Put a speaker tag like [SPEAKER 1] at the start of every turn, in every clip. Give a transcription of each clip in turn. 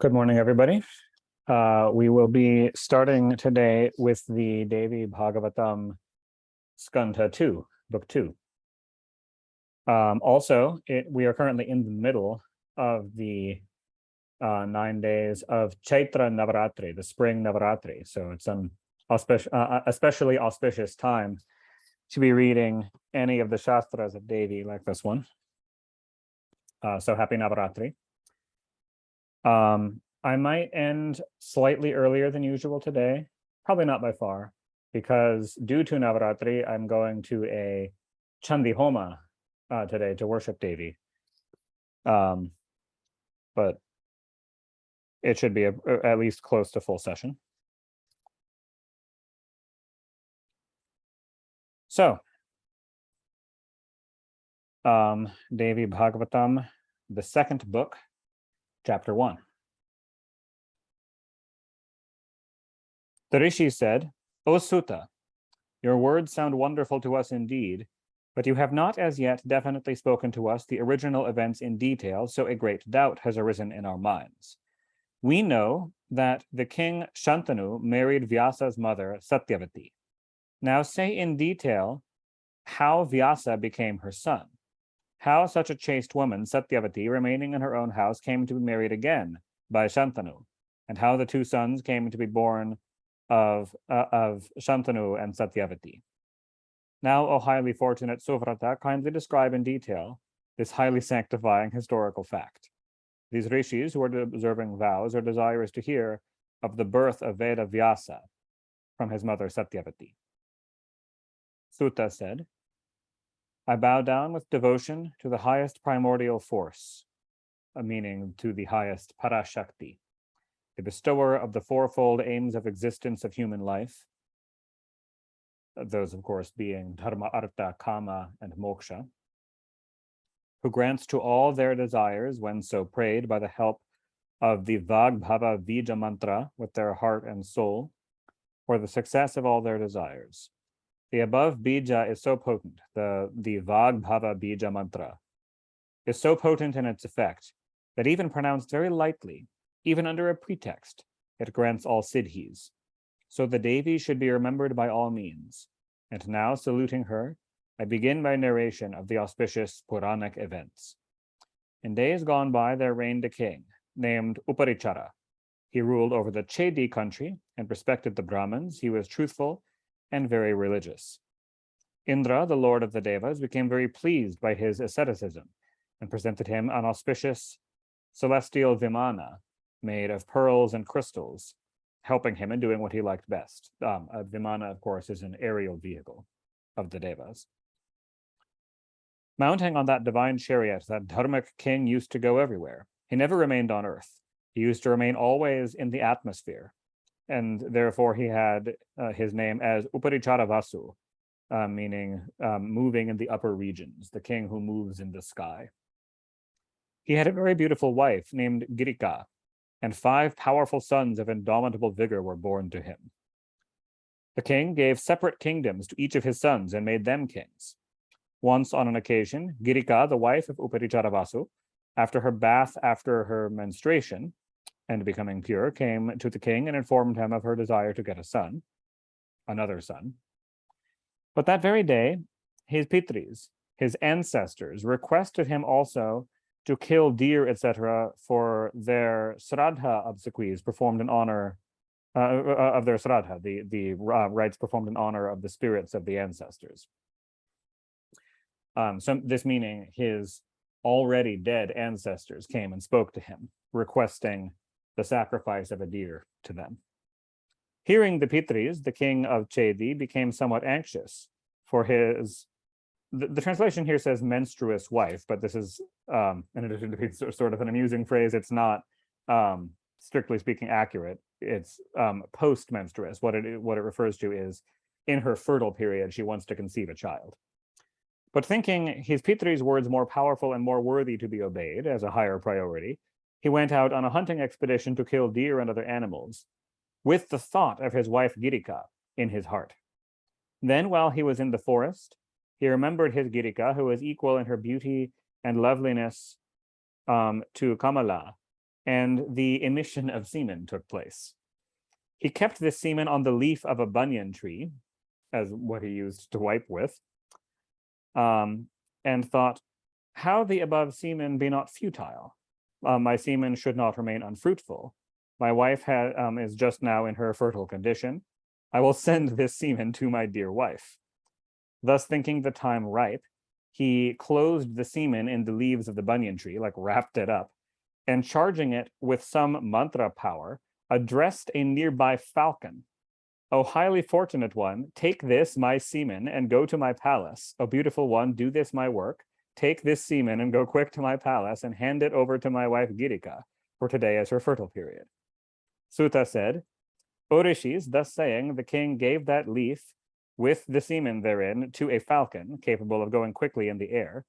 [SPEAKER 1] Good morning, everybody. We will be starting today with the Devi Bhagavatam Skandha 2, Book 2. We are currently in the middle of the 9 days of Chaitra Navaratri, the spring Navaratri. So it's an especially auspicious time to be reading any of the Shastras of Devi like this one. So happy Navaratri. I might end slightly earlier than usual today, probably not by far, because due to Navaratri, I'm going to a Chandi Homa today to worship Devi. But it should be at least close to full session. So, Devi Bhagavatam, the second book, chapter 1. The Rishi said, "O Sutta, your words sound wonderful to us indeed, but you have not as yet definitely spoken to us the original events in detail, so a great doubt has arisen in our minds. We know that the king Shantanu married Vyasa's mother, Satyavati. Now say in detail how Vyasa became her son, how such a chaste woman, Satyavati, remaining in her own house, came to be married again by Shantanu, and how the two sons came to be born of Shantanu and Satyavati. Now, O highly fortunate Suvrata, kindly describe in detail this highly sanctifying historical fact. These rishis who are observing vows are desirous to hear of the birth of Veda Vyasa from his mother Satyavati." Sutta said, "I bow down with devotion to the highest primordial force, meaning to the highest Parashakti, the bestower of the fourfold aims of existence of human life, those, of course, being dharma, artha, kama, and moksha, who grants to all their desires when so prayed by the help of the Vagbhava Bija mantra with their heart and soul, for the success of all their desires. The above bija is so potent, the Vagbhava Bija mantra is so potent in its effect that even pronounced very lightly, even under a pretext, it grants all siddhis. So the Devi should be remembered by all means. And now, saluting her, I begin my narration of the auspicious Puranic events. In days gone by, there reigned a king named Uparichara. He ruled over the Chedi country and respected the Brahmins. He was truthful and very religious. Indra, the lord of the Devas, became very pleased by his asceticism and presented him an auspicious celestial vimana made of pearls and crystals, helping him in doing what he liked best. A vimana, of course, is an aerial vehicle of the Devas. Mounting on that divine chariot, that dharmic king used to go everywhere. He never remained on earth. He used to remain always in the atmosphere, and therefore he had his name as Uparichara Vasu, meaning moving in the upper regions, the king who moves in the sky. He had a very beautiful wife named Girika, and 5 powerful sons of indomitable vigor were born to him. The king gave separate kingdoms to each of his sons and made them kings. Once on an occasion, Girika, the wife of Uparichara Vasu, after her bath after her menstruation and becoming pure, came to the king and informed him of her desire to get a son, another son. But that very day, his pitris, his ancestors, requested him also to kill deer, etc., for their sraddha obsequies performed in honor of their sraddha, the rites performed in honor of the spirits of the ancestors. So this meaning his already dead ancestors came and spoke to him, requesting the sacrifice of a deer to them. Hearing the pitris, the king of Chedi became somewhat anxious for his. The translation here says menstruous wife, but this is, in addition to being sort of an amusing phrase, it's not strictly speaking accurate. It's post-menstruous. What it refers to is in her fertile period, she wants to conceive a child. But thinking his Pitri's words more powerful and more worthy to be obeyed as a higher priority, he went out on a hunting expedition to kill deer and other animals, with the thought of his wife Girika in his heart. Then, while he was in the forest, he remembered his Girika, who was equal in her beauty and loveliness to Kamala, and the emission of semen took place. He kept this semen on the leaf of a banyan tree, as what he used to wipe with, and thought, how the above semen be not futile? My semen should not remain unfruitful. My wife is just now in her fertile condition. I will send this semen to my dear wife. Thus thinking the time ripe, he closed the semen in the leaves of the banyan tree, like wrapped it up, and charging it with some mantra power, addressed a nearby falcon. O highly fortunate one, take this, my semen, and go to my palace. O beautiful one, do this, my work. Take this semen and go quick to my palace and hand it over to my wife Girika, for today is her fertile period. Suta said, O rishis, thus saying, the king gave that leaf with the semen therein to a falcon capable of going quickly in the air,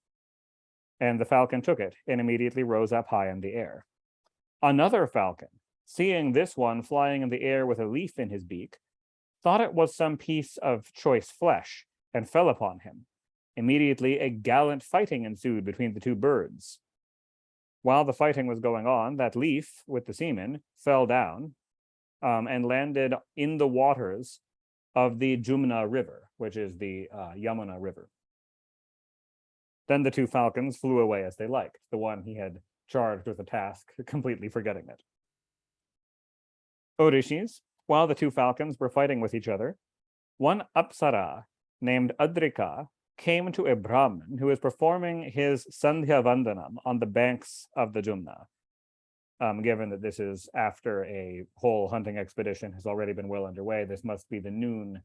[SPEAKER 1] and the falcon took it and immediately rose up high in the air. Another falcon, seeing this one flying in the air with a leaf in his beak, thought it was some piece of choice flesh and fell upon him. Immediately a gallant fighting ensued between the two birds. While the fighting was going on, that leaf with the semen fell down and landed in the waters of the Jumna River, which is the Yamuna River. Then the two falcons flew away as they liked, the one he had charged with a task, completely forgetting it. O rishis, while the two falcons were fighting with each other, one Apsara named Adrika came to a Brahmin who was performing his Sandhya Vandanam on the banks of the Jumna. Given that this is after a whole hunting expedition has already been well underway, this must be the noon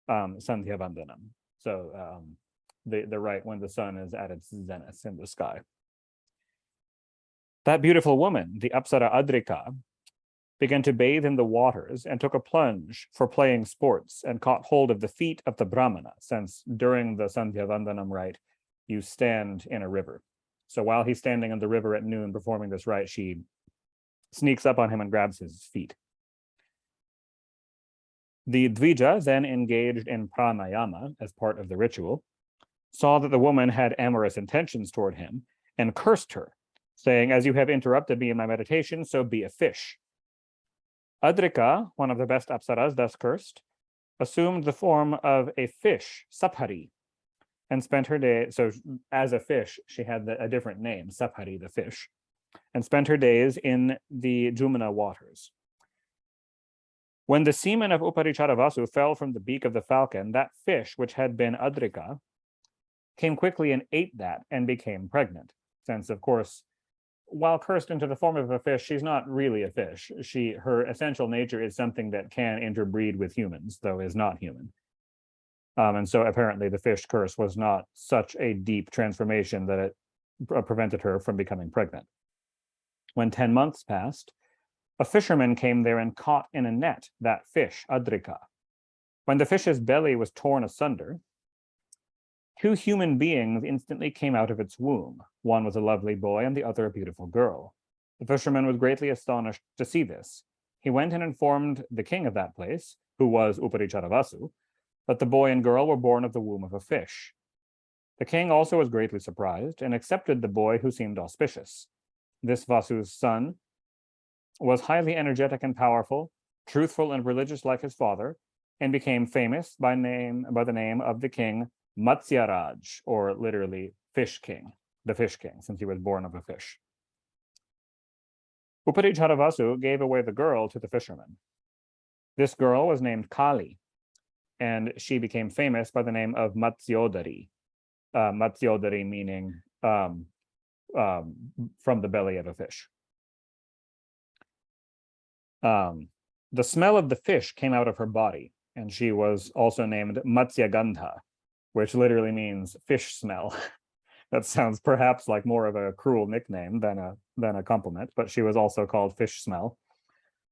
[SPEAKER 1] Sandhya Vandanam. So the right when the sun is at its zenith in the sky. That beautiful woman, the Apsara Adrika, began to bathe in the waters and took a plunge for playing sports and caught hold of the feet of the Brahmana, since during the Sandhya Vandanam rite, you stand in a river. So while he's standing in the river at noon performing this rite, she sneaks up on him and grabs his feet. The Dvija, then engaged in pranayama as part of the ritual, saw that the woman had amorous intentions toward him and cursed her, saying, as you have interrupted me in my meditation, so be a fish. Adrika, one of the best apsaras thus cursed, assumed the form of a fish, Saphari, and spent her day, so as a fish, she had a different name, Saphari, the fish, and spent her days in the Jumna waters. When the semen of Uparichadavasu fell from the beak of the falcon, that fish, which had been Adrika, came quickly and ate that and became pregnant, since, of course, while cursed into the form of a fish, she's not really a fish. Her essential nature is something that can interbreed with humans, though is not human. And so apparently the fish curse was not such a deep transformation that it prevented her from becoming pregnant. When 10 months passed, a fisherman came there and caught in a net that fish, Adrika. When the fish's belly was torn asunder, 2 human beings instantly came out of its womb. One was a lovely boy and the other a beautiful girl. The fisherman was greatly astonished to see this. He went and informed the king of that place, who was Uparichadavasu, that the boy and girl were born of the womb of a fish. The king also was greatly surprised and accepted the boy who seemed auspicious. This Vasu's son was highly energetic and powerful, truthful and religious like his father, and became famous by the name of the king Matsyaraj, or literally fish king, the fish king, since he was born of a fish. Uparichadavasu gave away the girl to the fisherman. This girl was named Kali, and she became famous by the name of Matsyodari. Matsyodari meaning from the belly of a fish. The smell of the fish came out of her body, and she was also named Matsyagandha, which literally means fish smell. That sounds perhaps like more of a cruel nickname than a compliment, but she was also called fish smell.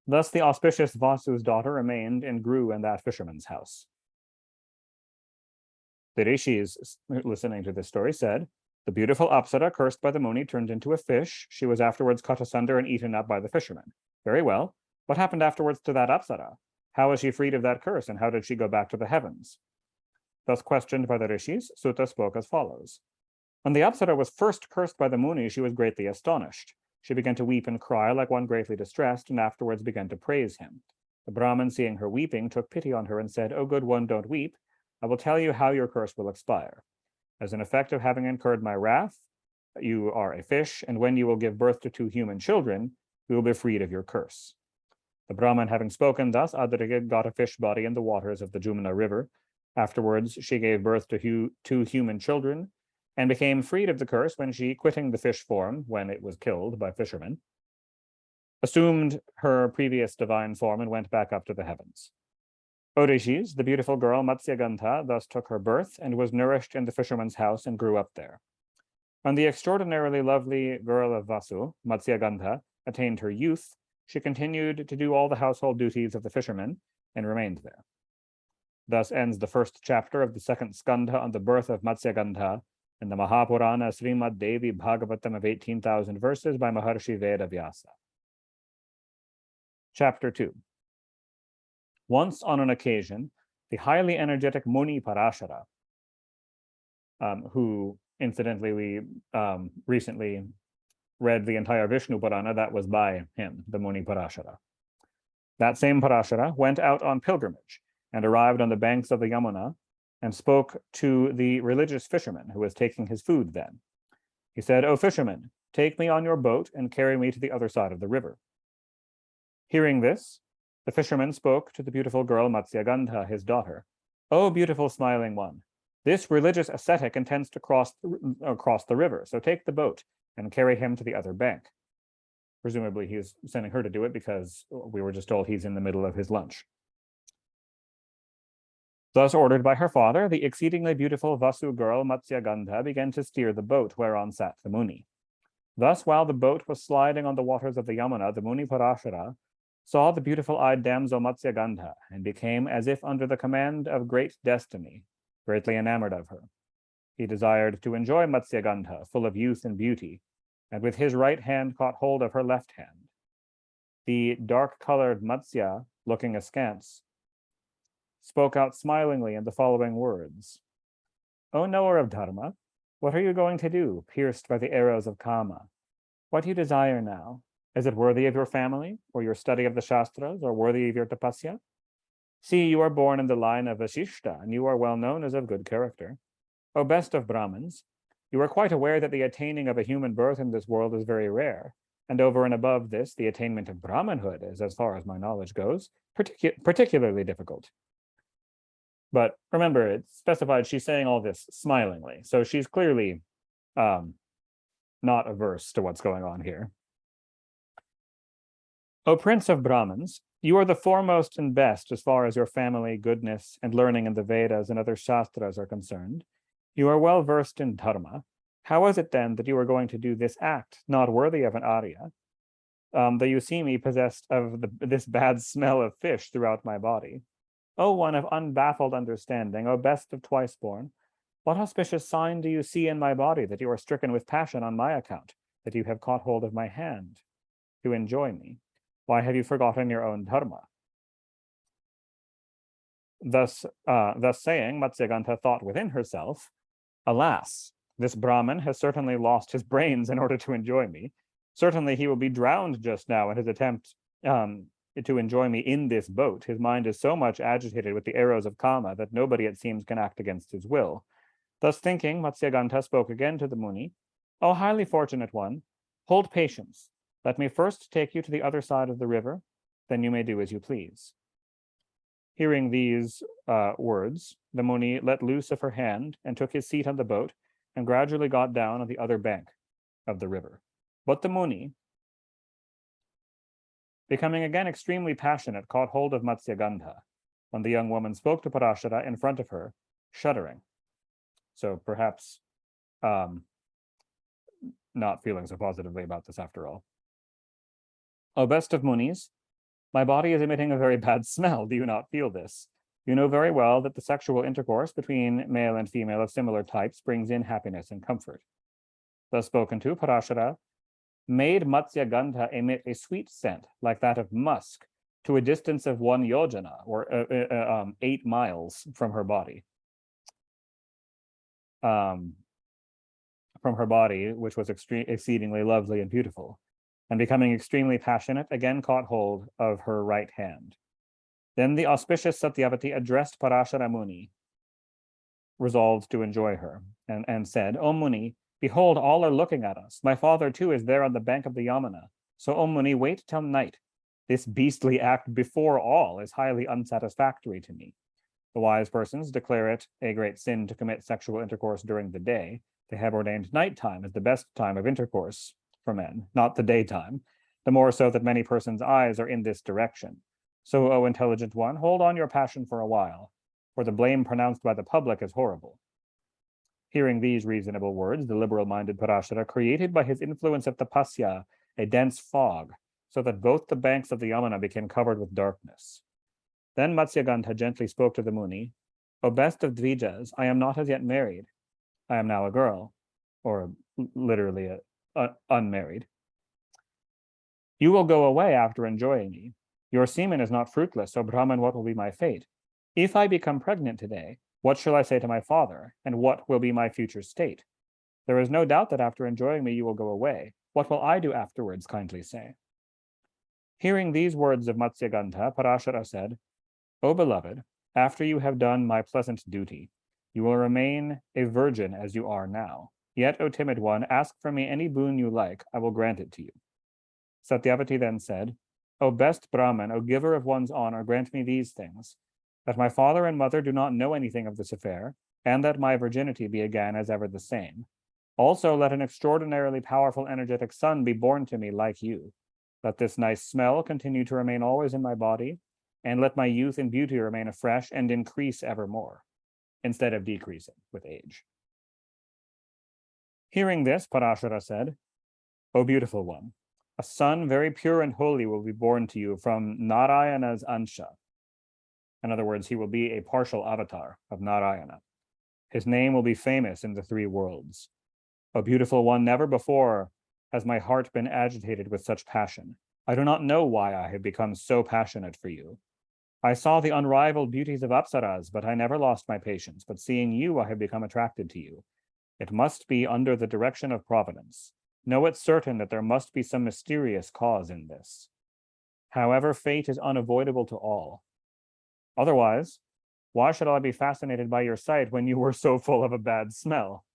[SPEAKER 1] Thus the auspicious Vasu's daughter remained and grew in that fisherman's house. The rishis, listening to this story, said, the beautiful Apsara cursed by the Muni turned into a fish. She was afterwards cut asunder and eaten up by the fisherman. Very well. What happened afterwards to that Apsara? How was she freed of that curse, and how did she go back to the heavens? Thus questioned by the rishis, Sutta spoke as follows. When the Apsara was first cursed by the Muni, she was greatly astonished. She began to weep and cry like one greatly distressed, and afterwards began to praise him. The Brahmin, seeing her weeping, took pity on her and said, "O good one, don't weep. I will tell you how your curse will expire. As an effect of having incurred my wrath, you are a fish, and when you will give birth to 2 human children, you will be freed of your curse." The Brahmin having spoken thus, Adrige got a fish body in the waters of the Jumna river. Afterwards, she gave birth to 2 human children, and became freed of the curse when she, quitting the fish form when it was killed by fishermen, assumed her previous divine form and went back up to the heavens. Orishis, the beautiful girl Matsyagandha, thus took her birth and was nourished in the fisherman's house and grew up there. When the extraordinarily lovely girl of Vasu, Matsyagandha, attained her youth, she continued to do all the household duties of the fisherman and remained there. Thus ends the first chapter of the second skandha on the birth of Matsyagandha in the Mahapurana Srimad Devi Bhagavatam of 18,000 verses by Maharshi Veda Vyasa. Chapter 2. Once on an occasion, the highly energetic Muni Parashara, who incidentally we recently read the entire Vishnu Purana, that was by him, the Muni Parashara. That same Parashara went out on pilgrimage and arrived on the banks of the Yamuna and spoke to the religious fisherman who was taking his food then. He said, "O fisherman, take me on your boat and carry me to the other side of the river." Hearing this, the fisherman spoke to the beautiful girl Matsyagandha, his daughter. "O beautiful smiling one, this religious ascetic intends to cross the river, so take the boat and carry him to the other bank." Presumably he's sending her to do it because we were just told he's in the middle of his lunch. Thus ordered by her father, the exceedingly beautiful Vasu girl Matsyagandha began to steer the boat whereon sat the Muni. Thus, while the boat was sliding on the waters of the Yamuna, the Muni Parashara saw the beautiful-eyed damsel Matsyagandha and became as if under the command of great destiny, greatly enamored of her. He desired to enjoy Matsyagandha, full of youth and beauty, and with his right hand caught hold of her left hand. The dark-colored Matsya, looking askance, spoke out smilingly in the following words: "O knower of Dharma, what are you going to do, pierced by the arrows of Kama? What do you desire now? Is it worthy of your family, or your study of the Shastras, or worthy of your tapasya? See, you are born in the line of Vasishta, and you are well known as of good character. O best of Brahmins, you are quite aware that the attaining of a human birth in this world is very rare, and over and above this, the attainment of Brahmanhood is, as far as my knowledge goes, particularly difficult." But remember, it's specified she's saying all this smilingly, so she's clearly not averse to what's going on here. "O Prince of Brahmins, you are the foremost and best as far as your family, goodness, and learning in the Vedas and other Shastras are concerned. You are well versed in Dharma. How is it then that you are going to do this act, not worthy of an Arya? That you see me possessed of this bad smell of fish throughout my body. O one of unbaffled understanding, O best of twice-born, what auspicious sign do you see in my body that you are stricken with passion on my account, that you have caught hold of my hand to enjoy me? Why have you forgotten your own dharma?" Thus saying, Matsyagandha thought within herself, "Alas, this Brahmin has certainly lost his brains in order to enjoy me. Certainly he will be drowned just now in his attempt to enjoy me in this boat. His mind is so much agitated with the arrows of Kama that nobody, it seems, can act against his will." Thus thinking, Matsyagandha spoke again to the Muni, "O highly fortunate one, hold patience. Let me first take you to the other side of the river, then you may do as you please." Hearing these words, the Muni let loose of her hand and took his seat on the boat and gradually got down on the other bank of the river. But the Muni, becoming again extremely passionate, caught hold of Matsyagandha when the young woman spoke to Parashara in front of her, shuddering. So perhaps not feeling so positively about this after all. "O best of Munis, my body is emitting a very bad smell. Do you not feel this? You know very well that the sexual intercourse between male and female of similar types brings in happiness and comfort." Thus spoken to, Parashara made Matsyagandha emit a sweet scent like that of musk to a distance of 1 yojana, or 8 miles from her body. Which was exceedingly lovely and beautiful. and becoming extremely passionate, again caught hold of her right hand. Then the auspicious Satyavati addressed Parashara Muni, resolved to enjoy her, and said, O Muni, behold, all are looking at us. My father too is there on the bank of the Yamuna. So, O Muni, wait till night. This beastly act before all is highly unsatisfactory to me. The wise persons declare it a great sin to commit sexual intercourse during the day. They have ordained nighttime as the best time of intercourse for men, not the daytime, the more so that many persons' eyes are in this direction. So, O intelligent one, hold on your passion for a while, for the blame pronounced by the public is horrible. Hearing these reasonable words, the liberal-minded Parashara created by his influence of tapasya a dense fog, so that both the banks of the Yamuna became covered with darkness. Then Matsyagandha gently spoke to the Muni, O best of Dvijas, I am not as yet married. I am now a girl, or literally unmarried. You will go away after enjoying me. Your semen is not fruitless, so Brahman, what will be my fate? If I become pregnant today, what shall I say to my father, and what will be my future state? There is no doubt that after enjoying me, you will go away. What will I do afterwards, kindly say? Hearing these words of Matsyagandha, Parashara said, O beloved, after you have done my pleasant duty, you will remain a virgin as you are now. Yet, O timid one, ask from me any boon you like, I will grant it to you. Satyavati then said, O best Brahman, O giver of one's honor, grant me these things, that my father and mother do not know anything of this affair, and that my virginity be again as ever the same. Also, let an extraordinarily powerful, energetic son be born to me like you. Let this nice smell continue to remain always in my body, and let my youth and beauty remain afresh and increase evermore, instead of decreasing with age. Hearing this, Parashara said, O beautiful one, a son very pure and holy will be born to you from Narayana's Ansha. In other words, he will be a partial avatar of Narayana. His name will be famous in the three worlds. O beautiful one, never before has my heart been agitated with such passion. I do not know why I have become so passionate for you. I saw the unrivaled beauties of Apsaras, but I never lost my patience. But seeing you, I have become attracted to you. It must be under the direction of providence. Know it certain that there must be some mysterious cause in this. However, fate is unavoidable to all. Otherwise, why should I be fascinated by your sight when you were so full of a bad smell?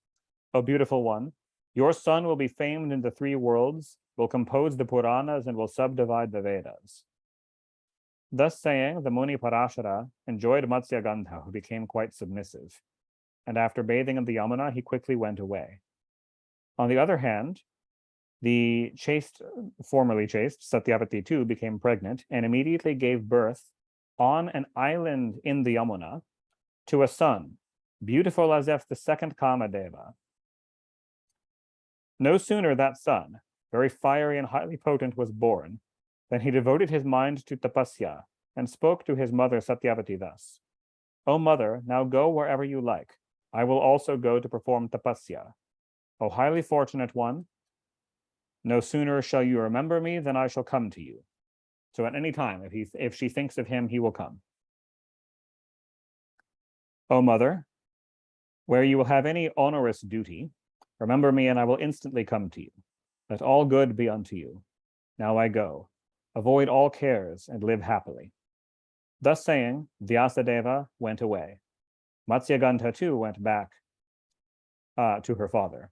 [SPEAKER 1] O beautiful one, your son will be famed in the three worlds, will compose the Puranas, and will subdivide the Vedas. Thus saying, the Muni Parashara enjoyed Matsyagandha, who became quite submissive. And after bathing in the Yamuna, he quickly went away. On the other hand, the formerly chaste, Satyavati too, became pregnant and immediately gave birth on an island in the Yamuna to a son, beautiful as if the second Kamadeva. No sooner that son, very fiery and highly potent, was born, than he devoted his mind to tapasya and spoke to his mother Satyavati thus, O mother, now go wherever you like. I will also go to perform tapasya. O highly fortunate one, no sooner shall you remember me than I shall come to you. So at any time, if she thinks of him, he will come. O mother, where you will have any onerous duty, remember me and I will instantly come to you. Let all good be unto you. Now I go. Avoid all cares and live happily. Thus saying, Vyasadeva went away. Matsyagandha too went back to her father.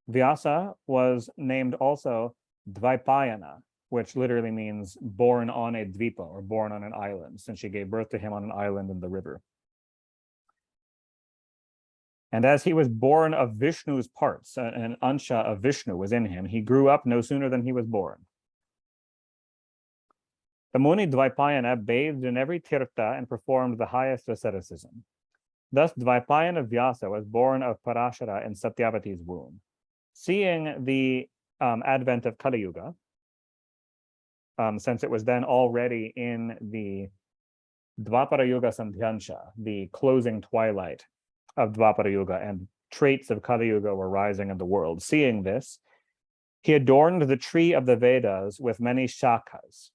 [SPEAKER 1] Vyasa was named also Dvaipayana, which literally means born on a dvipa, or born on an island, since she gave birth to him on an island in the river. And as he was born of Vishnu's parts, an ansha of Vishnu was in him, he grew up no sooner than he was born. The Muni Dvaipayana bathed in every tirtha and performed the highest asceticism. Thus, Dvaipayana Vyasa was born of Parashara in Satyavati's womb. Seeing the advent of Kali Yuga, since it was then already in the Dvapara Yuga Sandhyansha, the closing twilight of Dvapara Yuga, and traits of Kali Yuga were rising in the world. Seeing this, he adorned the tree of the Vedas with many shakhas.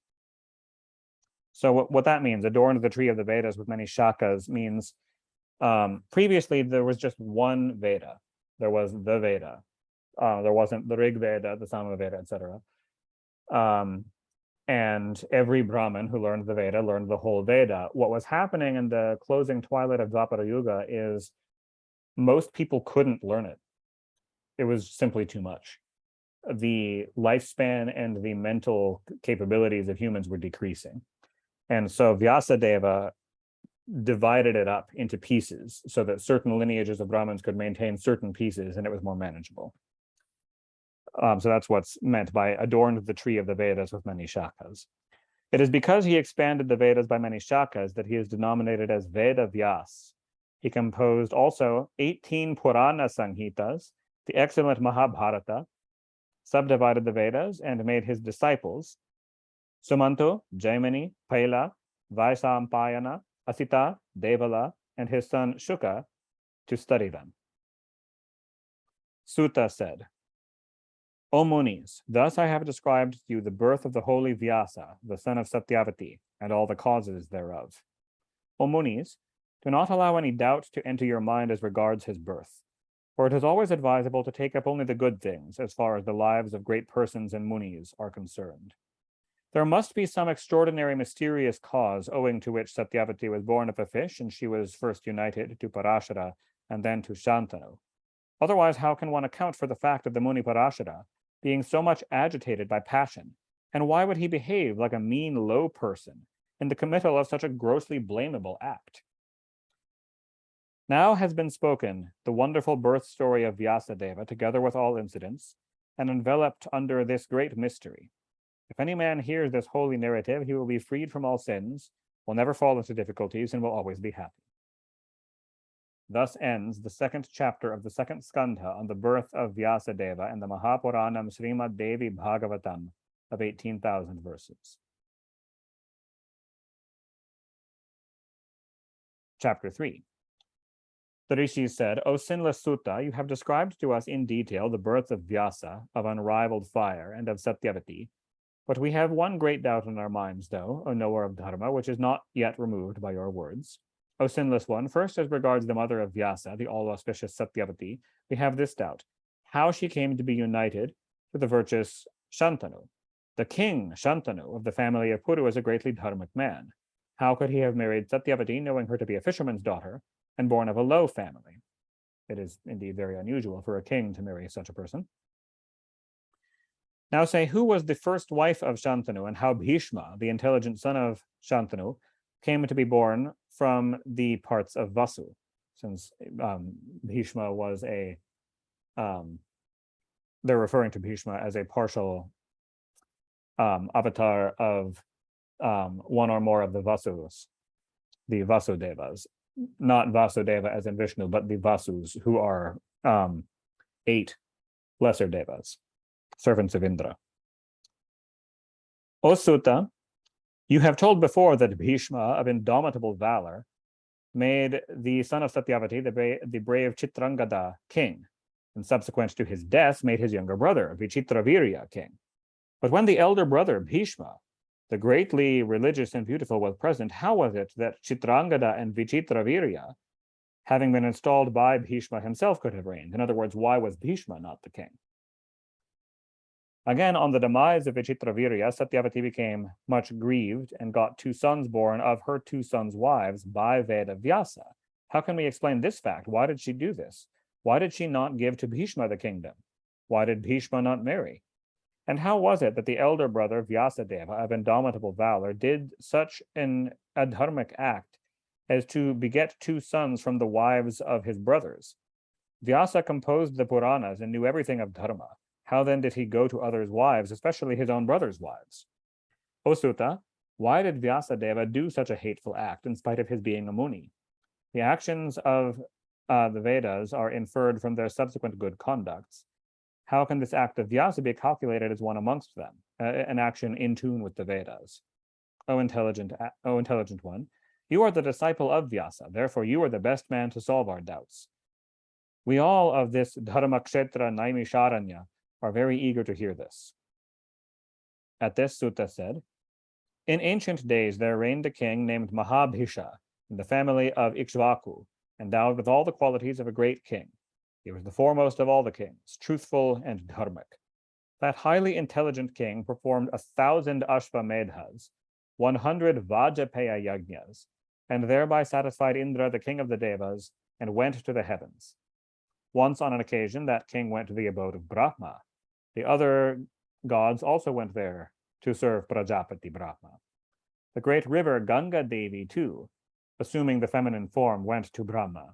[SPEAKER 1] So what that means, adorned the tree of the Vedas with many shakhas, means previously there was just one Veda. There was the Veda. There wasn't the Rig Veda, the Sama Veda, etc. And every Brahmin who learned the Veda learned the whole Veda. What was happening in the closing twilight of Dwapara Yuga is most people couldn't learn it. It was simply too much. The lifespan and the mental capabilities of humans were decreasing. And so Vyasadeva divided it up into pieces so that certain lineages of Brahmins could maintain certain pieces and it was more manageable. So that's what's meant by adorned the tree of the Vedas with many shakhas. It is because he expanded the Vedas by many shakhas that he is denominated as Veda Vyas. He composed also 18 Purana Samhitas, the excellent Mahabharata, subdivided the Vedas, and made his disciples, Sumanto, Jaimini, Paila, Vaisampayana, Asita, Devala, and his son Shuka, to study them. Sutta said, O Munis, thus I have described to you the birth of the holy Vyasa, the son of Satyavati, and all the causes thereof. O Munis, do not allow any doubt to enter your mind as regards his birth, for it is always advisable to take up only the good things as far as the lives of great persons and Munis are concerned. There must be some extraordinary mysterious cause owing to which Satyavati was born of a fish and she was first united to Parashara and then to Shantanu. Otherwise, how can one account for the fact of the Muni Parashara being so much agitated by passion? And why would he behave like a mean, low person in the committal of such a grossly blamable act? Now has been spoken the wonderful birth story of Vyasadeva, together with all incidents, and enveloped under this great mystery. If any man hears this holy narrative, he will be freed from all sins, will never fall into difficulties, and will always be happy. Thus ends the second chapter of the second skandha on the birth of Vyasadeva and the Mahapuranam Srimad Devi Bhagavatam of 18,000 verses. Chapter 3. The rishis said, O sinless Sutta, you have described to us in detail the birth of Vyasa, of unrivaled fire, and of Satyavati, but we have one great doubt in our minds, though, O knower of Dharma, which is not yet removed by your words. O sinless one, first as regards the mother of Vyasa, the all-auspicious Satyavati, we have this doubt, how she came to be united to the virtuous Shantanu. The king, Shantanu, of the family of Puru, is a greatly dharmic man. How could he have married Satyavati, knowing her to be a fisherman's daughter, and born of a low family? It is indeed very unusual for a king to marry such a person. Now say, who was the first wife of Shantanu, and how Bhishma, the intelligent son of Shantanu, came to be born from the parts of Vasu, since Bhishma was a, they're referring to Bhishma as a partial avatar of one or more of the Vasus, the Vasudevas, not Vasudeva as in Vishnu, but the Vasus, who are 8 lesser devas, servants of Indra. O Sutta, you have told before that Bhishma, of indomitable valor, made the son of Satyavati, the brave Chitrangada, king, and subsequent to his death made his younger brother, Vichitravirya, king. But when the elder brother, Bhishma, the greatly religious and beautiful, was present, how was it that Chitrangada and Vichitravirya, having been installed by Bhishma himself, could have reigned? In other words, why was Bhishma not the king? Again, on the demise of Vichitravirya, Satyavati became much grieved and got 2 sons born of her 2 sons' wives by Veda Vyasa. How can we explain this fact? Why did she do this? Why did she not give to Bhishma the kingdom? Why did Bhishma not marry? And how was it that the elder brother Vyasadeva, of indomitable valor, did such an adharmic act as to beget 2 sons from the wives of his brothers? Vyasa composed the Puranas and knew everything of dharma. How then did he go to others' wives, especially his own brothers' wives? O Sutta, why did Vyasadeva do such a hateful act in spite of his being a Muni? The actions of the Vedas are inferred from their subsequent good conducts. How can this act of Vyasa be calculated as one amongst them, an action in tune with the Vedas? O intelligent one, you are the disciple of Vyasa, therefore you are the best man to solve our doubts. We all of this Dharmakshetra Naimisharanya are very eager to hear this. At this, Sutta said, in ancient days there reigned a king named Mahabhisha in the family of Ikshvaku, endowed with all the qualities of a great king. He was the foremost of all the kings, truthful and dharmic. that highly intelligent king performed 1,000 Ashvamedhas, 100 Vajapaya Yajnas, and thereby satisfied Indra, the king of the Devas, and went to the heavens. Once on an occasion, that king went to the abode of Brahma. The other gods also went there to serve Prajapati Brahma. The great river Ganga Devi, too, assuming the feminine form, went to Brahma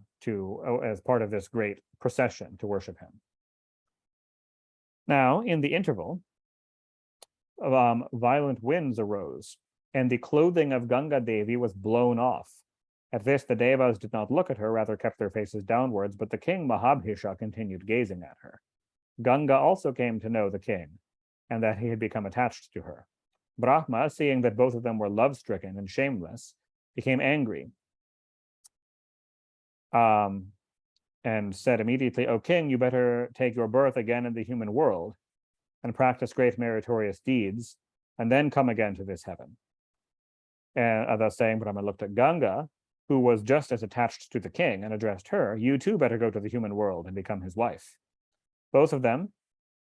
[SPEAKER 1] as part of this great procession to worship him. Now, in the interval, violent winds arose, and the clothing of Ganga Devi was blown off. At this, the Devas did not look at her, rather kept their faces downwards, but the king Mahabhisha continued gazing at her. Ganga also came to know the king, and that he had become attached to her. Brahma, seeing that both of them were love-stricken and shameless, became angry and said immediately, "O king, you better take your birth again in the human world and practice great meritorious deeds, and then come again to this heaven." And thus saying, Brahma looked at Ganga, who was just as attached to the king, and addressed her, "You too better go to the human world and become his wife." Both of them,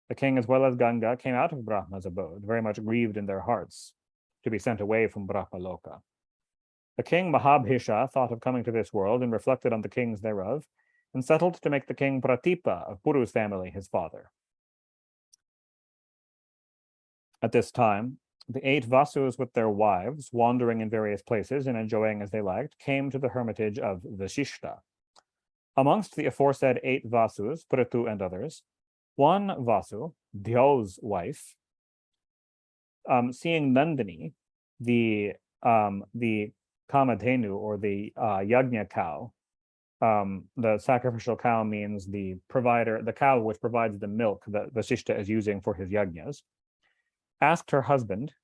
[SPEAKER 1] the king as well as Ganga, came out of Brahma's abode, very much grieved in their hearts to be sent away from Brahmaloka. The king Mahabhisha thought of coming to this world and reflected on the kings thereof, and settled to make the king Pratipa of Puru's family his father. At this time, the 8 Vasus with their wives, wandering in various places and enjoying as they liked, came to the hermitage of Vashishta. Amongst the aforesaid 8 Vasus, Prithu and others, one Vasu, Dhyo's wife, seeing Nandini, the Kamadhenu, or the Yajna cow, the sacrificial cow means the provider, the cow which provides the milk that Vashishta is using for his yajnas, asked her husband,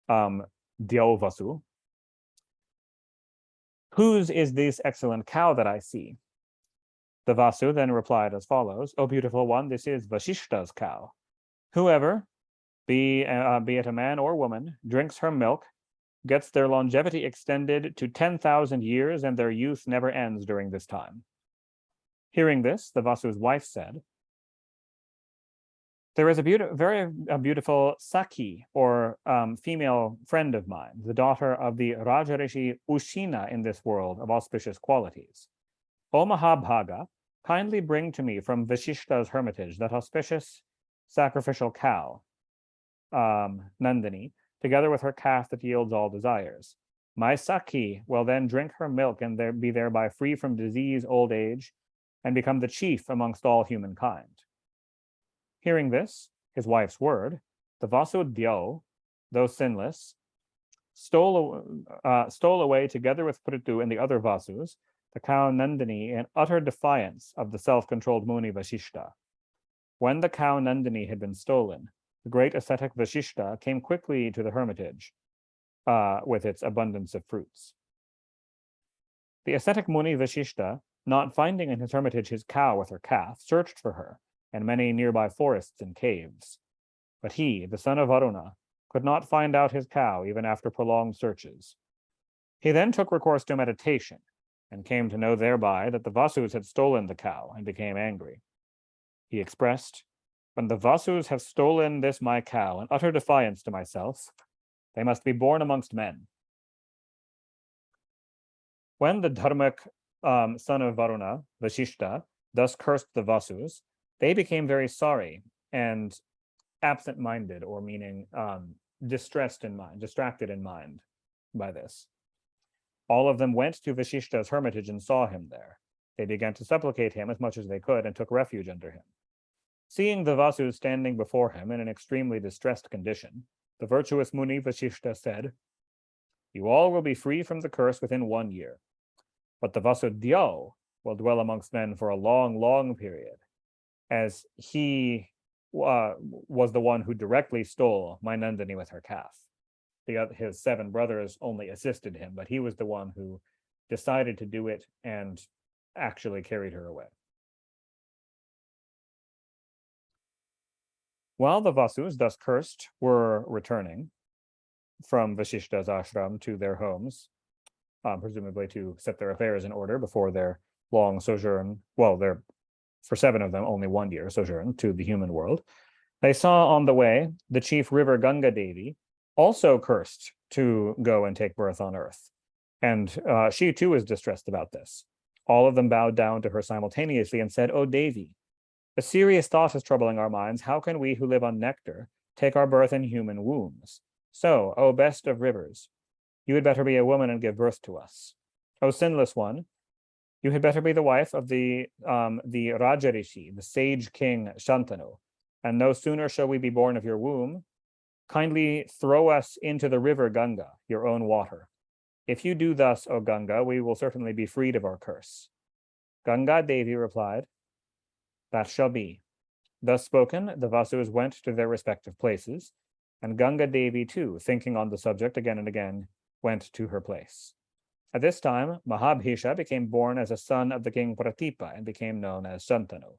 [SPEAKER 1] Dhyo Vasu, "Whose is this excellent cow that I see?" The Vasu then replied as follows, "O beautiful one, this is Vashishta's cow. Whoever, be it a man or woman, drinks her milk, gets their longevity extended to 10,000 years, and their youth never ends during this time." Hearing this, the Vasu's wife said, "There is a very beautiful Sakhi, or female friend of mine, the daughter of the Rajarishi Ushina in this world of auspicious qualities. O Mahabhaga, kindly bring to me from Vashishta's hermitage that auspicious sacrificial cow, Nandini, together with her calf that yields all desires. My Sakhi will then drink her milk and be thereby free from disease, old age, and become the chief amongst all humankind." Hearing this, his wife's word, the Vasu Dhyo, though sinless, stole away together with Prithu and the other Vasus, the cow Nandini, in utter defiance of the self-controlled Muni Vashishta. When the cow Nandini had been stolen, the great ascetic Vashishta came quickly to the hermitage with its abundance of fruits. The ascetic Muni Vashishta, not finding in his hermitage his cow with her calf, searched for her in many nearby forests and caves. But he, the son of Varuna, could not find out his cow even after prolonged searches. He then took recourse to meditation and came to know thereby that the Vasus had stolen the cow and became angry. He expressed, "When the Vasus have stolen this my cow in utter defiance to myself, they must be born amongst men." When the Dharmic son of Varuna, Vashishta, thus cursed the Vasus, they became very sorry and absent-minded, or meaning distracted in mind by this. All of them went to Vashishta's hermitage and saw him there. They began to supplicate him as much as they could and took refuge under him. Seeing the Vasus standing before him in an extremely distressed condition, the virtuous Muni Vashishta said, "You all will be free from the curse within 1 year. But the Vasu Dhyo will dwell amongst men for a long, long period, as he was the one who directly stole my Nandini with her calf. His 7 brothers only assisted him, but he was the one who decided to do it and actually carried her away." While the Vasus, thus cursed, were returning from Vashishta's ashram to their homes, presumably to set their affairs in order before their long sojourn, for 7 of them, only 1 year sojourn to the human world, They saw on the way the chief river Ganga Devi, also cursed to go and take birth on earth. And she too was distressed about this. All of them bowed down to her simultaneously and said, "O Devi, a serious thought is troubling our minds. How can we who live on nectar take our birth in human wombs? So, O best of rivers, you had better be a woman and give birth to us. O sinless one, you had better be the wife of the Rajarishi, the sage king Shantanu, and no sooner shall we be born of your womb. Kindly throw us into the river Ganga, your own water. If you do thus, O Ganga, we will certainly be freed of our curse." Ganga Devi replied, "That shall be." Thus spoken, the Vasus went to their respective places, and Ganga Devi too, thinking on the subject again and again, went to her place. At this time, Mahabhisha became born as a son of the king Pratipa and became known as Shantanu.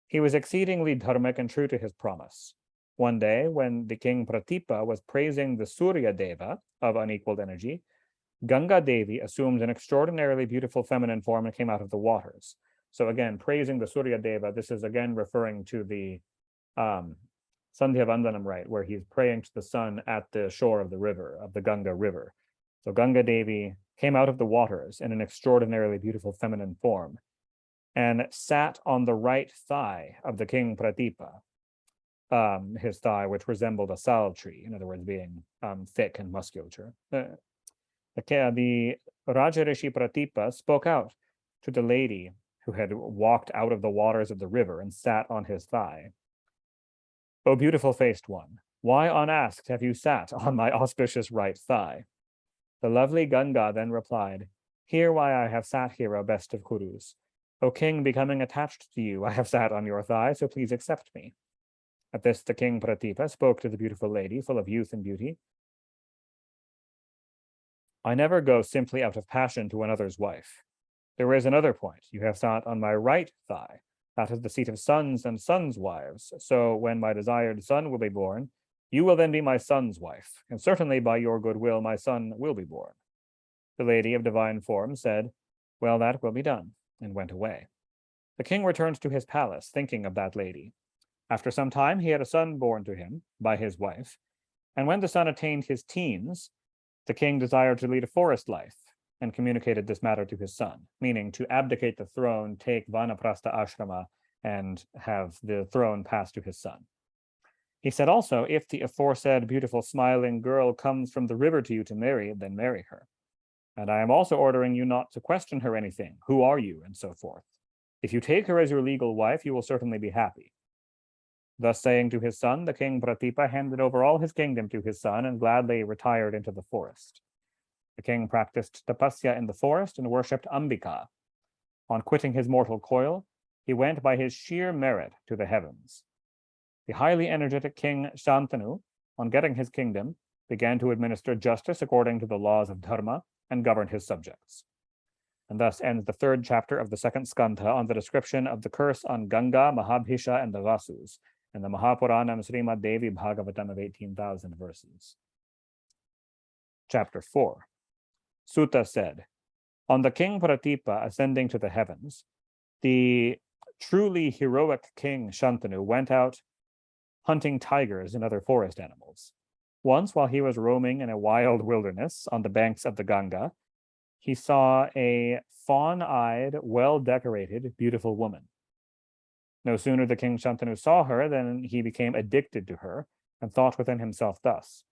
[SPEAKER 1] He was exceedingly dharmic and true to his promise. One day, when the king Pratipa was praising the Surya Deva of unequaled energy, Ganga Devi assumed an extraordinarily beautiful feminine form and came out of the waters. So again, praising the Surya Deva, this is again referring to the Sandhya Vandanam rite, where he's praying to the sun at the shore of the river, of the Ganga River. So Ganga Devi came out of the waters in an extraordinarily beautiful feminine form and sat on the right thigh of the king Pratipa, his thigh, which resembled a sal tree, in other words, being thick and musculature. The Rajarishi Pratipa spoke out to the lady who had walked out of the waters of the river and sat on his thigh. "O beautiful-faced one, why unasked have you sat on my auspicious right thigh?" The lovely Ganga then replied, "Hear why I have sat here, O best of Kurus. O king, becoming attached to you, I have sat on your thigh, so please accept me." At this, the king Pratipa spoke to the beautiful lady, full of youth and beauty. "I never go simply out of passion to another's wife. There is another point. You have sat on my right thigh. That is the seat of sons and sons' wives. So when my desired son will be born, you will then be my son's wife, and certainly by your goodwill my son will be born." The lady of divine form said, "Well, that will be done," and went away. The king returned to his palace, thinking of that lady. After some time, he had a son born to him by his wife, and when the son attained his teens, the king desired to lead a forest life and communicated this matter to his son, meaning to abdicate the throne, take Vanaprastha ashrama, and have the throne passed to his son. He said also, "If the aforesaid beautiful smiling girl comes from the river to you to marry, then marry her. And I am also ordering you not to question her anything. Who are you? And so forth. If you take her as your legal wife, you will certainly be happy." Thus saying to his son, the king Pratipa handed over all his kingdom to his son and gladly retired into the forest. The king practiced tapasya in the forest and worshipped Ambika. On quitting his mortal coil, he went by his sheer merit to the heavens. The highly energetic king Shantanu, on getting his kingdom, began to administer justice according to the laws of dharma and govern his subjects. And thus ends the third chapter of the second skandha on the description of the curse on Ganga, Mahabhisha, and the Vasus, in the Mahapuranam Srimad Devi Bhagavatam of 18,000 verses. Chapter 4. Sutta said, on the king Pratipa ascending to the heavens, the truly heroic king Shantanu went out hunting tigers and other forest animals. Once, while he was roaming in a wild wilderness on the banks of the Ganga, he saw a fawn-eyed, well-decorated, beautiful woman. No sooner the king Shantanu saw her than he became addicted to her and thought within himself thus,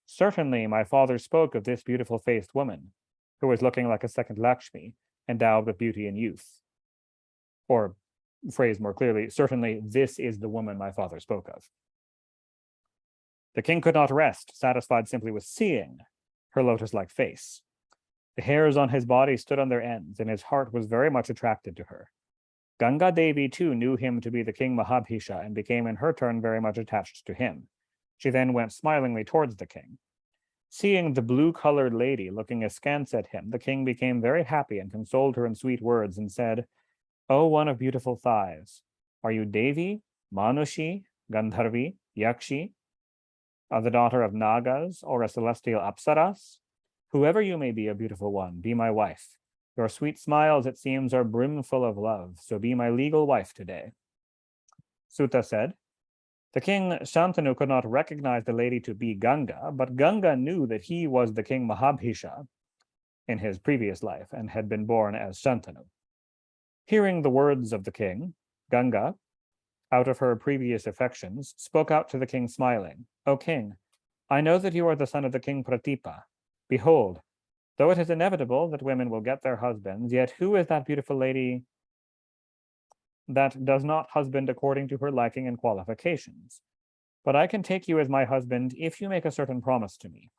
[SPEAKER 1] "Certainly my father spoke of this beautiful-faced woman, who was looking like a second Lakshmi, endowed with beauty and youth." Or, phrased more clearly, certainly this is the woman my father spoke of. The king could not rest, satisfied simply with seeing her lotus-like face. The hairs on his body stood on their ends, and his heart was very much attracted to her. Ganga Devi too knew him to be the king Mahabhisha and became in her turn very much attached to him. She then went smilingly towards the king. Seeing the blue-colored lady looking askance at him, the king became very happy and consoled her in sweet words and said, "O one of beautiful thighs, are you Devi, Manushi, Gandharvi, Yakshi, the daughter of Nagas, or a celestial Apsaras? Whoever you may be, a beautiful one, be my wife. Your sweet smiles, it seems, are brimful of love, so be my legal wife today." Sutta said, The king Shantanu could not recognize the lady to be Ganga, but Ganga knew that he was the king Mahabhisha in his previous life and had been born as Shantanu. Hearing the words of the king, Ganga, out of her previous affections, spoke out to the king smiling, "O king, I know that you are the son of the king Pratipa. Behold, though it is inevitable that women will get their husbands, yet who is that beautiful lady that does not husband according to her liking and qualifications? But I can take you as my husband if you make a certain promise to me.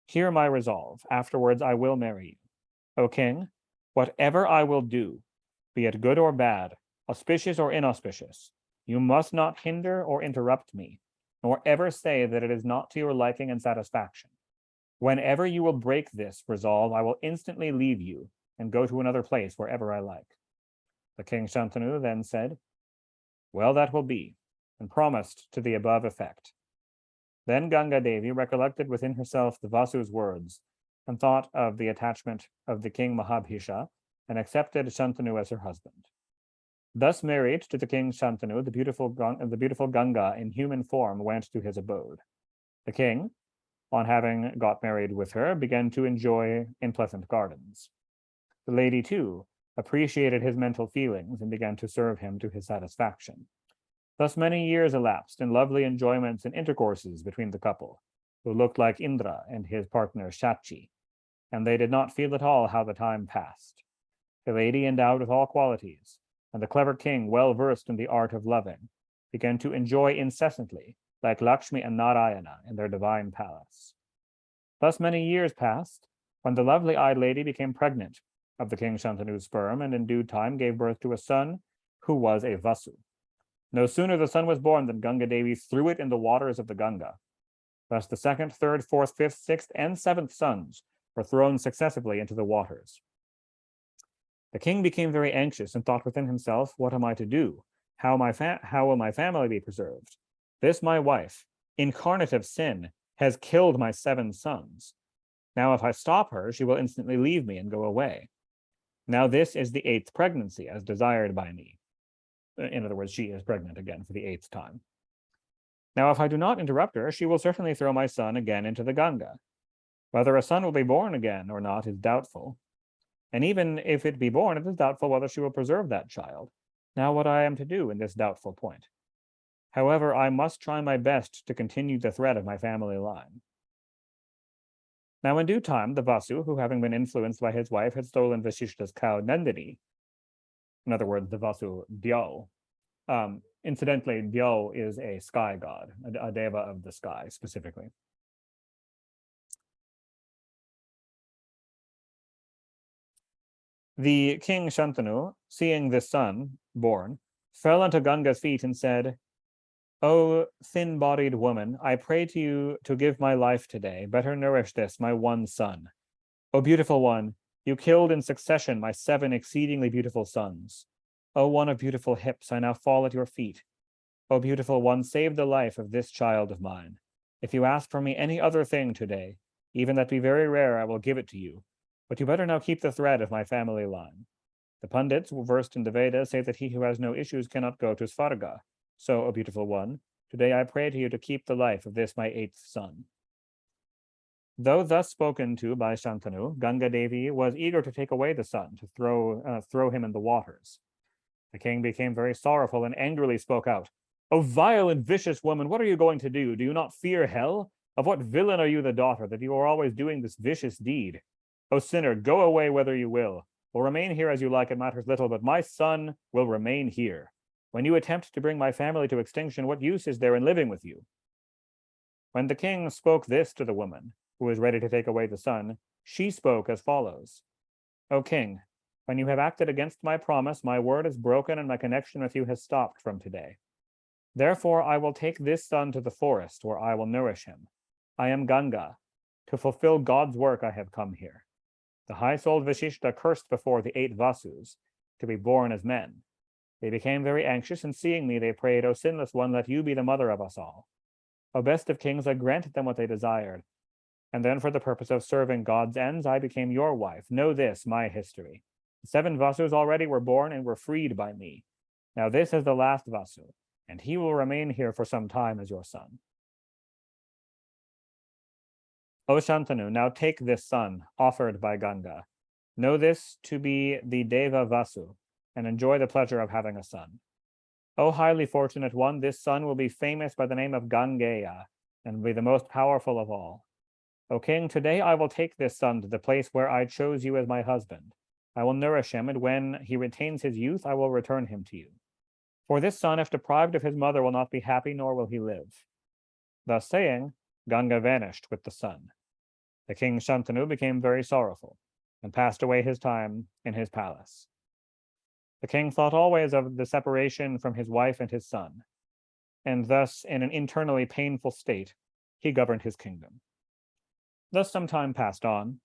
[SPEAKER 1] Hear my resolve. Afterwards I will marry you. O king, whatever I will do, be it good or bad, auspicious or inauspicious, you must not hinder or interrupt me, nor ever say that it is not to your liking and satisfaction. Whenever you will break this resolve, I will instantly leave you and go to another place wherever I like." The king Shantanu then said, "Well, that will be," and promised to the above effect. Then Ganga Devi recollected within herself the Vasu's words and thought of the attachment of the king Mahabhisha and accepted Shantanu as her husband. Thus married to the king Shantanu, the beautiful Ganga in human form went to his abode. The king, on having got married with her, began to enjoy in pleasant gardens. The lady, too, appreciated his mental feelings and began to serve him to his satisfaction. Thus many years elapsed in lovely enjoyments and intercourses between the couple, who looked like Indra and his partner Shachi, and they did not feel at all how the time passed. The lady, endowed with all qualities, and the clever king, well versed in the art of loving, began to enjoy incessantly, like Lakshmi and Narayana in their divine palace. Thus many years passed, when the lovely-eyed lady became pregnant of the king Shantanu's sperm, and in due time gave birth to a son who was a Vasu. No sooner the son was born than Ganga Devi threw it in the waters of the Ganga. Thus the second, third, fourth, fifth, sixth, and seventh sons were thrown successively into the waters. The king became very anxious and thought within himself, "What am I to do? How will my family be preserved? This my wife, incarnate of sin, has killed my 7 sons. Now if I stop her, she will instantly leave me and go away. Now this is the 8th pregnancy, as desired by me." In other words, she is pregnant again for the 8th time. "Now if I do not interrupt her, she will certainly throw my son again into the Ganga. Whether a son will be born again or not is doubtful. And even if it be born, it is doubtful whether she will preserve that child. Now what I am to do in this doubtful point. However, I must try my best to continue the thread of my family line." Now in due time, the Vasu, who having been influenced by his wife, had stolen Vasishta's cow Nandini, in other words, the Vasu Dyal. Incidentally, Dyal is a sky god, a deva of the sky specifically. The king Shantanu, seeing this son born, fell unto Ganga's feet and said, "O thin-bodied woman, I pray to you to give my life today. Better nourish this, my one son. O beautiful one, you killed in succession my 7 exceedingly beautiful sons. O one of beautiful hips, I now fall at your feet. O beautiful one, save the life of this child of mine. If you ask from me any other thing today, even that be very rare, I will give it to you. But you better now keep the thread of my family line. The pundits, versed in the Vedas, say that he who has no issues cannot go to Svarga. So, O beautiful one, today I pray to you to keep the life of this my 8th son." Though thus spoken to by Shantanu, Ganga Devi was eager to take away the son, to throw him in the waters. The king became very sorrowful and angrily spoke out, "O vile and vicious woman, what are you going to do? Do you not fear hell? Of what villain are you the daughter, that you are always doing this vicious deed? O sinner, go away whether you will, or remain here as you like, it matters little, but my son will remain here. When you attempt to bring my family to extinction, what use is there in living with you?" When the king spoke this to the woman, who was ready to take away the son, she spoke as follows: "O king, when you have acted against my promise, my word is broken and my connection with you has stopped from today. Therefore, I will take this son to the forest where I will nourish him. I am Ganga. To fulfill God's work, I have come here." The high-souled Vashishta cursed before the 8 Vasus to be born as men. They became very anxious, and seeing me, they prayed, "O sinless one, let you be the mother of us all." O best of kings, I granted them what they desired. And then for the purpose of serving God's ends, I became your wife. Know this, my history. The 7 Vasus already were born and were freed by me. Now this is the last Vasu. and he will remain here for some time as your son. O Shantanu, now take this son offered by Ganga. Know this to be the Deva Vasu, and enjoy the pleasure of having a son. O highly fortunate one, this son will be famous by the name of Gangeya, and will be the most powerful of all. O king, today I will take this son to the place where I chose you as my husband. I will nourish him, and when he retains his youth, I will return him to you. For this son, if deprived of his mother, will not be happy, nor will he live. Thus saying, Ganga vanished with the sun. The king Shantanu became very sorrowful, and passed away his time in his palace. The king thought always of the separation from his wife and his son, and thus, in an internally painful state, he governed his kingdom. Thus some time passed on,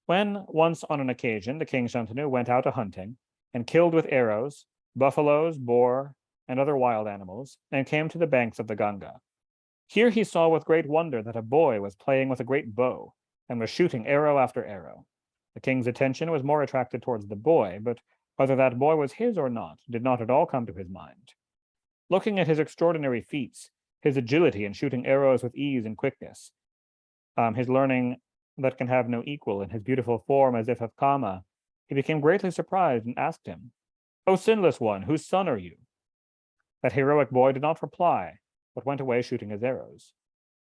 [SPEAKER 1] when once on an occasion the king Shantanu went out a-hunting, and killed with arrows buffaloes, boar, and other wild animals, and came to the banks of the Ganga. Here he saw with great wonder that a boy was playing with a great bow, and was shooting arrow after arrow. The king's attention was more attracted towards the boy, but whether that boy was his or not did not at all come to his mind. Looking at his extraordinary feats, his agility in shooting arrows with ease and quickness, his learning that can have no equal, and his beautiful form as if of Kama, he became greatly surprised and asked him, "O sinless one, whose son are you?" That heroic boy did not reply, but went away shooting his arrows.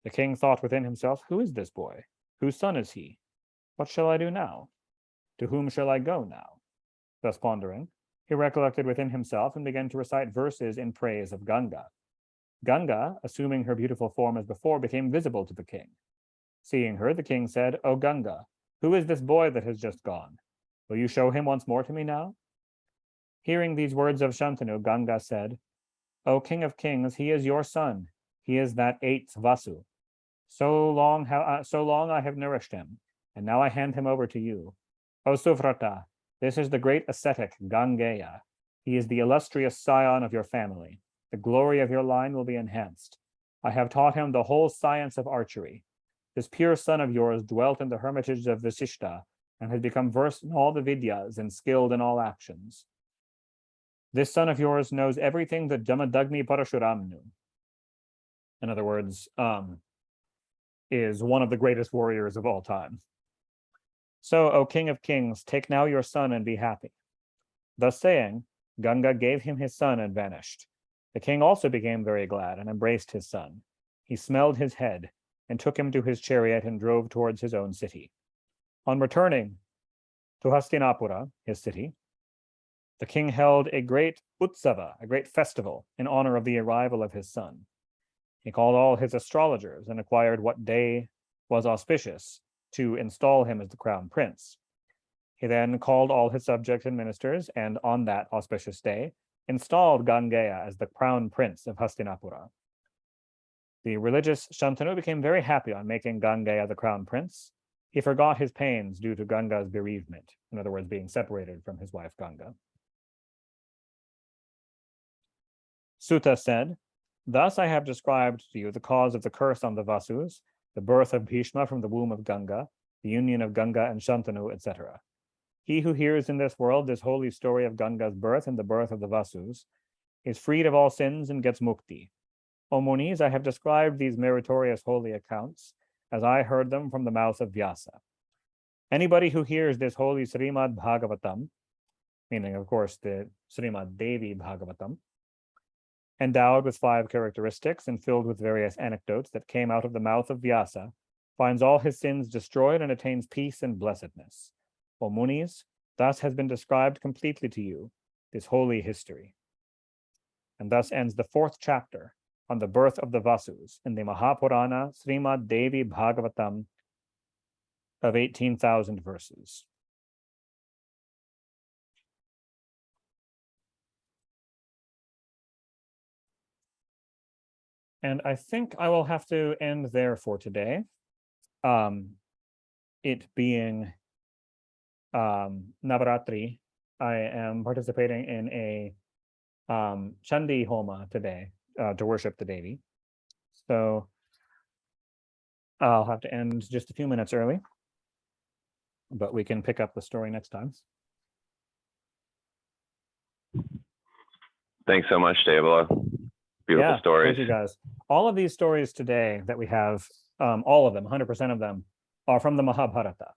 [SPEAKER 1] The king thought within himself, "Who is this boy? Whose son is he? What shall I do now? To whom shall I go now?" Thus pondering, he recollected within himself and began to recite verses in praise of Ganga. Ganga, assuming her beautiful form as before, became visible to the king. Seeing her, the king said, "O Ganga, who is this boy that has just gone? Will you show him once more to me now?" Hearing these words of Shantanu, Ganga said, "O king of kings, he is your son. He is that eighth Vasu. So long I have nourished him, and now I hand him over to you. O Suvrata, this is the great ascetic Gangeya. He is the illustrious scion of your family. The glory of your line will be enhanced. I have taught him the whole science of archery. This pure son of yours dwelt in the hermitage of Vasishta, and has become versed in all the vidyas and skilled in all actions. This son of yours knows everything that Jamadagni Parashuram knew." In other words, is one of the greatest warriors of all time. "So, O king of kings, take now your son and be happy." Thus saying, Ganga gave him his son and vanished. The king also became very glad and embraced his son. He smelled his head and took him to his chariot and drove towards his own city. On returning to Hastinapura, his city, the king held a great utsava, a great festival, in honor of the arrival of his son. He called all his astrologers and inquired what day was auspicious to install him as the crown prince. He then called all his subjects and ministers, and on that auspicious day, installed Gangeya as the crown prince of Hastinapura. The religious Shantanu became very happy on making Gangeya the crown prince. He forgot his pains due to Ganga's bereavement, in other words, being separated from his wife Ganga. Sutta said, "Thus I have described to you the cause of the curse on the Vasus, the birth of Bhishma from the womb of Ganga, the union of Ganga and Shantanu, etc. He who hears in this world this holy story of Ganga's birth and the birth of the Vasus is freed of all sins and gets mukti. O Munis, I have described these meritorious holy accounts as I heard them from the mouth of Vyasa. Anybody who hears this holy Srimad Bhagavatam, meaning of course the Srimad Devi Bhagavatam, endowed with 5 characteristics and filled with various anecdotes that came out of the mouth of Vyasa, finds all his sins destroyed and attains peace and blessedness. O Munis, thus has been described completely to you this holy history." And thus ends the 4th chapter on the birth of the Vasus in the Mahapurana Srimad Devi Bhagavatam of 18,000 verses. And I think I will have to end there for today. It being Navaratri, I am participating in a Chandi Homa today to worship the Devi. So I'll have to end just a few minutes early, but we can pick up the story next time.
[SPEAKER 2] Thanks so much, Devala. Beautiful stories.
[SPEAKER 1] Thank you guys. All of these stories today that we have, all of them, 100% of them, are from the Mahabharata.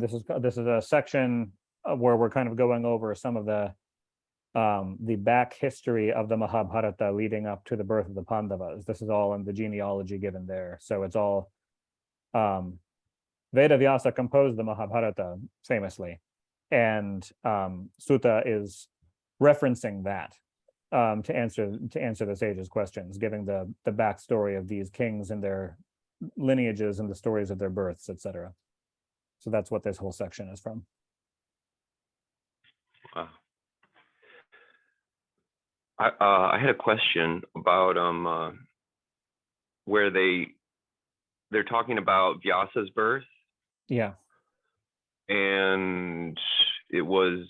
[SPEAKER 1] This is a section where we're kind of going over some of the back history of the Mahabharata leading up to the birth of the Pandavas. This is all in the genealogy given there. So it's all Veda Vyasa composed the Mahabharata famously, and Sutta is referencing that to answer the sage's questions, giving the backstory of these kings and their lineages and the stories of their births, etc. So that's what this whole section is from.
[SPEAKER 2] Wow. I had a question about where they're talking about Vyasa's birth.
[SPEAKER 1] Yeah.
[SPEAKER 2] And it was,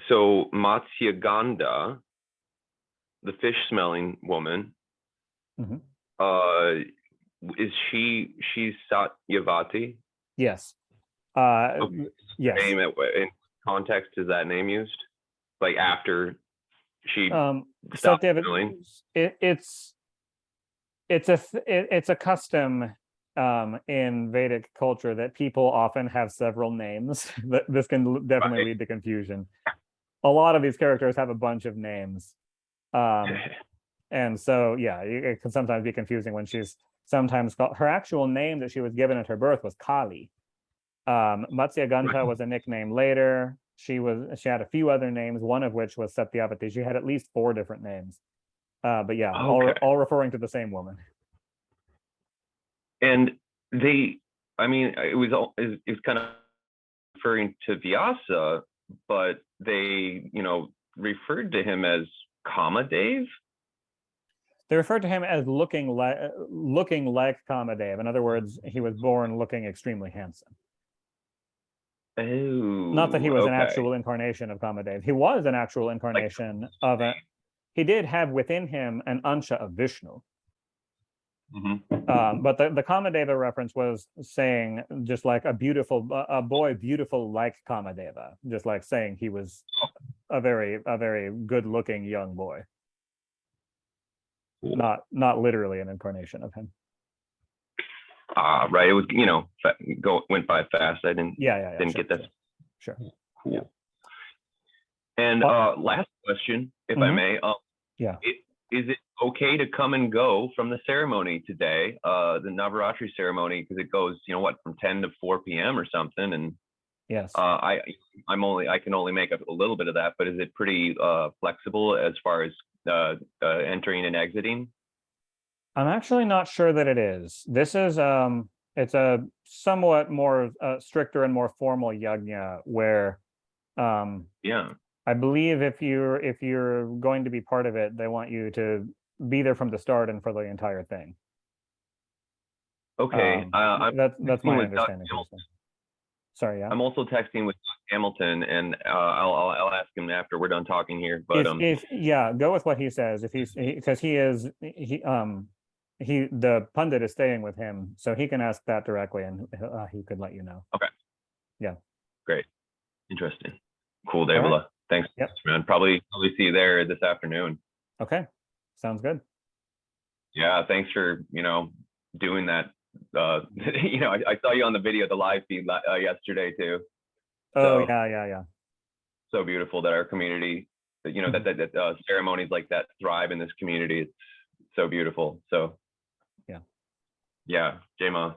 [SPEAKER 2] so Matsyagandha, the fish-smelling woman, is she's Satyavati?
[SPEAKER 1] Yes.
[SPEAKER 2] Okay.
[SPEAKER 1] Yes.
[SPEAKER 2] Name in context is that name used? Like after she stopped smelling?
[SPEAKER 1] It's a custom in Vedic culture that people often have several names. This can definitely lead to confusion. A lot of these characters have a bunch of names. And so, yeah, it can sometimes be confusing when she's sometimes called, her actual name that she was given at her birth was Kali. Matsyagandha was a nickname later. She had a few other names, one of which was Satyavati. She had at least 4 different names. But yeah, all referring to the same woman.
[SPEAKER 2] And it was kind of referring to Vyasa, but they, referred to him as Kamadev.
[SPEAKER 1] They referred to him as looking like Kamadev. In other words, he was born looking extremely handsome.
[SPEAKER 2] Oh,
[SPEAKER 1] not that he was an actual incarnation of Kamadev. He was an actual incarnation he did have within him an ansha of Vishnu. But the Kamadeva reference was saying just like a boy beautiful like Kamadeva, just like saying he was a very good looking young boy. Cool. Not literally an incarnation of him.
[SPEAKER 2] Right. It was, went by fast. I didn't get that.
[SPEAKER 1] Sure.
[SPEAKER 2] Cool. Yeah. And last question, if I may. Is it okay to come and go from the ceremony today, the Navaratri ceremony, because it goes, from 10 to 4 p.m. or something? And
[SPEAKER 1] yes,
[SPEAKER 2] I can only make up a little bit of that, but is it pretty flexible as far as entering and exiting?
[SPEAKER 1] I'm actually not sure that it is. This is it's a somewhat more stricter and more formal yajna where I believe if you're going to be part of it, they want you to be there from the start and for the entire thing.
[SPEAKER 2] Okay,
[SPEAKER 1] that's my understanding. Sorry, yeah.
[SPEAKER 2] I'm also texting with Hamilton, and I'll ask him after we're done talking here. But
[SPEAKER 1] go with what he says. Because the pundit is staying with him, so he can ask that directly, and he could let you know.
[SPEAKER 2] Okay.
[SPEAKER 1] Yeah.
[SPEAKER 2] Great. Interesting. Cool, Devi. Right. Thanks, man. Probably see you there this afternoon.
[SPEAKER 1] Okay. Sounds good.
[SPEAKER 2] Yeah. Thanks for doing that. I saw you on the video, the live feed yesterday too.
[SPEAKER 1] Oh, so, yeah.
[SPEAKER 2] So beautiful that our community, that ceremonies like that thrive in this community. It's so beautiful. So yeah. Jai Ma.